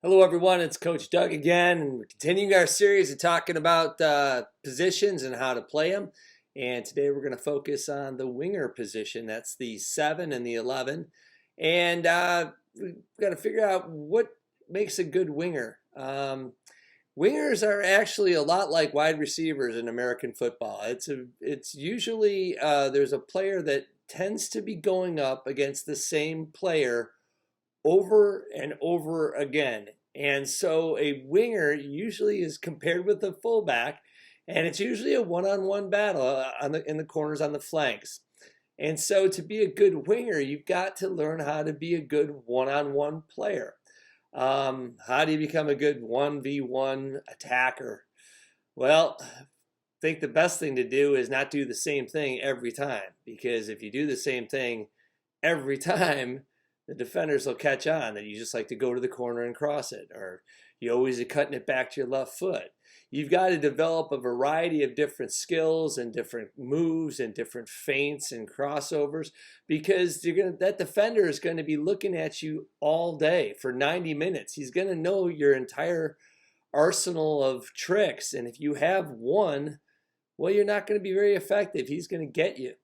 Hello, everyone. It's Coach Doug again, and we're continuing our series of talking about positions and how to play them. And today we're going to focus on the winger position. That's the 7 and the 11. And we've got to figure out what makes a good winger. Wingers are actually a lot like wide receivers in American football. It's usually there's a player that tends to be going up against the same player over and over again. And so a winger usually is compared with a fullback, and it's usually a one-on-one battle in the corners on the flanks. And so to be a good winger, you've got to learn how to be a good one-on-one player. How do you become a good 1v1 attacker? Well, I think the best thing to do is not do the same thing every time, because if you do the same thing every time, the defenders will catch on that you just like to go to the corner and cross it, or you always are cutting it back to your left foot. You've got to develop a variety of different skills and different moves and different feints and crossovers, because that defender is going to be looking at you all day for 90 minutes. He's going to know your entire arsenal of tricks, and if you have one, well, you're not going to be very effective. He's going to get you.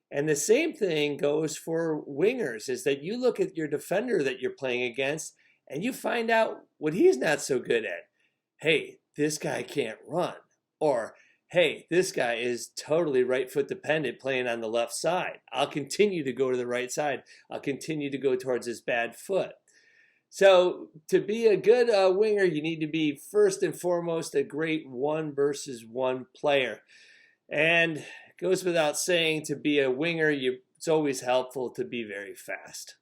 And the same thing goes for wingers, is that you look at your defender that you're playing against and you find out what he's not so good at. Hey, this guy can't run. Or, hey, this guy is totally right foot dependent playing on the left side. I'll continue to go to the right side. I'll continue to go towards his bad foot. So to be a good winger, you need to be first and foremost a great 1-versus-1 player. And goes without saying, to be a winger, it's always helpful to be very fast.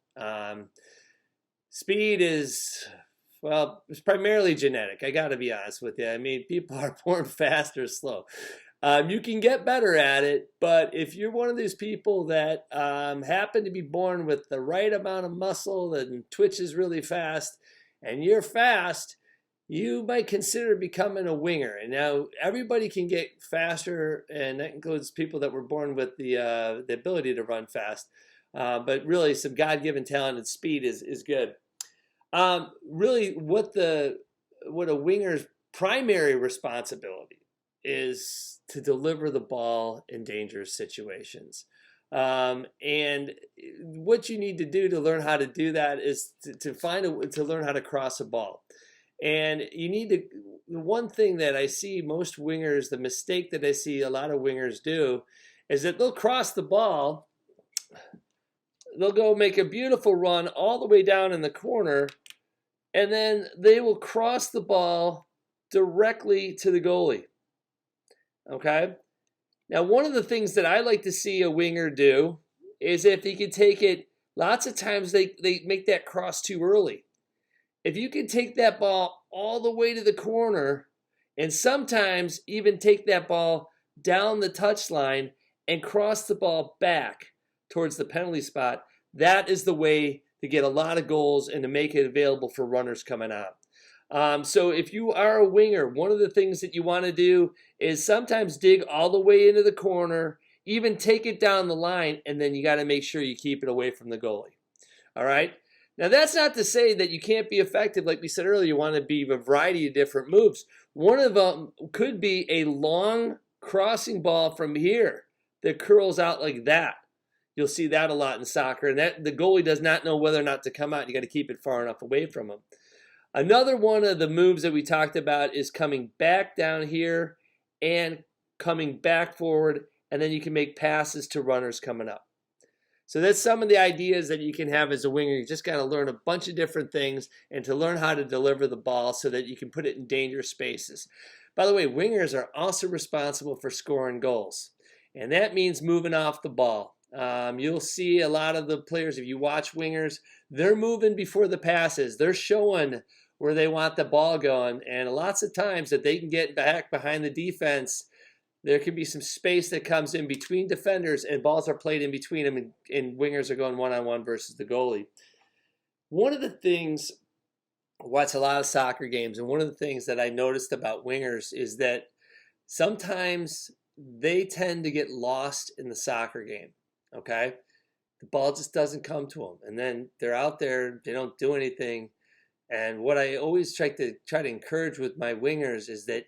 Speed is, well, it's primarily genetic. I got to be honest with you. I mean, people are born fast or slow. You can get better at it, but if you're one of these people that happen to be born with the right amount of muscle and twitches really fast, and you're fast, you might consider becoming a winger. And now everybody can get faster, and that includes people that were born with the ability to run fast. But really, some God-given talent and speed is good. Really, what a winger's primary responsibility is to deliver the ball in dangerous situations. And what you need to do to learn how to do that is to learn how to cross a ball. And you need to, the one thing that I see most wingers, the mistake that I see a lot of wingers do, is that they'll cross the ball, they'll go make a beautiful run all the way down in the corner, and then they will cross the ball directly to the goalie. Okay? Now, one of the things that I like to see a winger do is, if he can take it, lots of times they make that cross too early. If you can take that ball all the way to the corner, and sometimes even take that ball down the touchline and cross the ball back towards the penalty spot, that is the way to get a lot of goals and to make it available for runners coming out. So if you are a winger, one of the things that you want to do is sometimes dig all the way into the corner, even take it down the line, and then you got to make sure you keep it away from the goalie. All right? Now, that's not to say that you can't be effective. Like we said earlier, you want to be a variety of different moves. One of them could be a long crossing ball from here that curls out like that. You'll see that a lot in soccer, and that the goalie does not know whether or not to come out. You got to keep it far enough away from him. Another one of the moves that we talked about is coming back down here and coming back forward, and then you can make passes to runners coming up. So that's some of the ideas that you can have as a winger. You just got to learn a bunch of different things and to learn how to deliver the ball so that you can put it in dangerous spaces. By the way, wingers are also responsible for scoring goals, and that means moving off the ball. You'll see a lot of the players, if you watch wingers, they're moving before the passes. They're showing where they want the ball going, and lots of times that they can get back behind the defense, there can be some space that comes in between defenders, and balls are played in between them, and wingers are going one-on-one versus the goalie. One of the things, I watch a lot of soccer games, and one of the things that I noticed about wingers is that sometimes they tend to get lost in the soccer game, okay? The ball just doesn't come to them, and then they're out there, they don't do anything, And what I always try to encourage with my wingers is that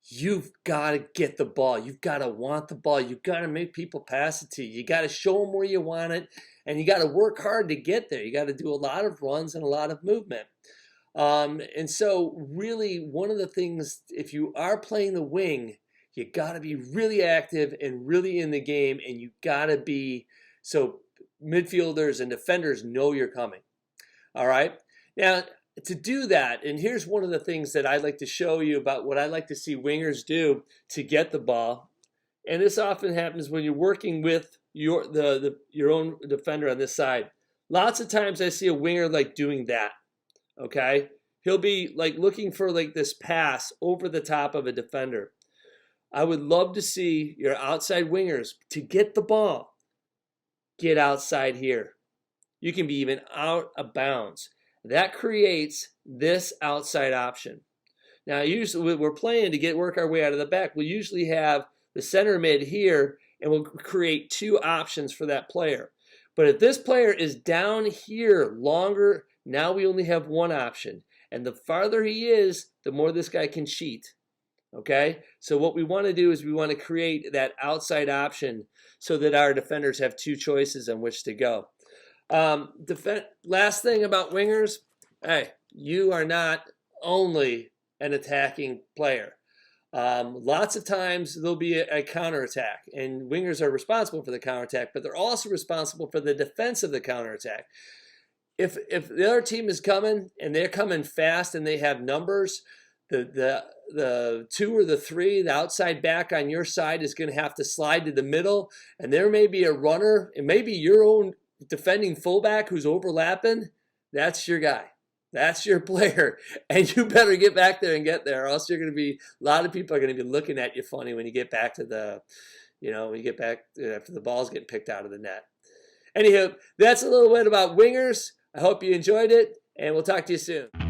you've got to get the ball. You've got to want the ball. You've got to make people pass it to you. You got to show them where you want it, and you got to work hard to get there. You got to do a lot of runs and a lot of movement. And so really one of the things, if you are playing the wing, you got to be really active and really in the game, and you got to be so midfielders and defenders know you're coming. All right. Now, to do that, and here's one of the things that I like to show you about what I like to see wingers do to get the ball. And this often happens when you're working with your own defender on this side. Lots of times I see a winger like doing that. Okay? He'll be like looking for like this pass over the top of a defender. I would love to see your outside wingers to get the ball. Get outside here. You can be even out of bounds. That creates this outside option. Now, usually we're playing to work our way out of the back. We'll usually have the center mid here, and we'll create two options for that player. But if this player is down here longer, now we only have one option. And the farther he is, the more this guy can cheat. Okay? So what we want to do is we want to create that outside option so that our defenders have two choices on which to go. Last thing about wingers, hey, you are not only an attacking player. Lots of times there'll be a counterattack, and wingers are responsible for the counterattack, but they're also responsible for the defense of the counterattack. If the other team is coming and they're coming fast and they have numbers, the two or the three, the outside back on your side is going to have to slide to the middle, and there may be a runner, it may be your own defending fullback who's overlapping. That's your guy. That's your player. And you better get back there and get there, or else you're going to be, a lot of people are going to be looking at you funny when you get back to the, when you get back after the ball's getting picked out of the net. Anywho, that's a little bit about wingers. I hope you enjoyed it, and we'll talk to you soon.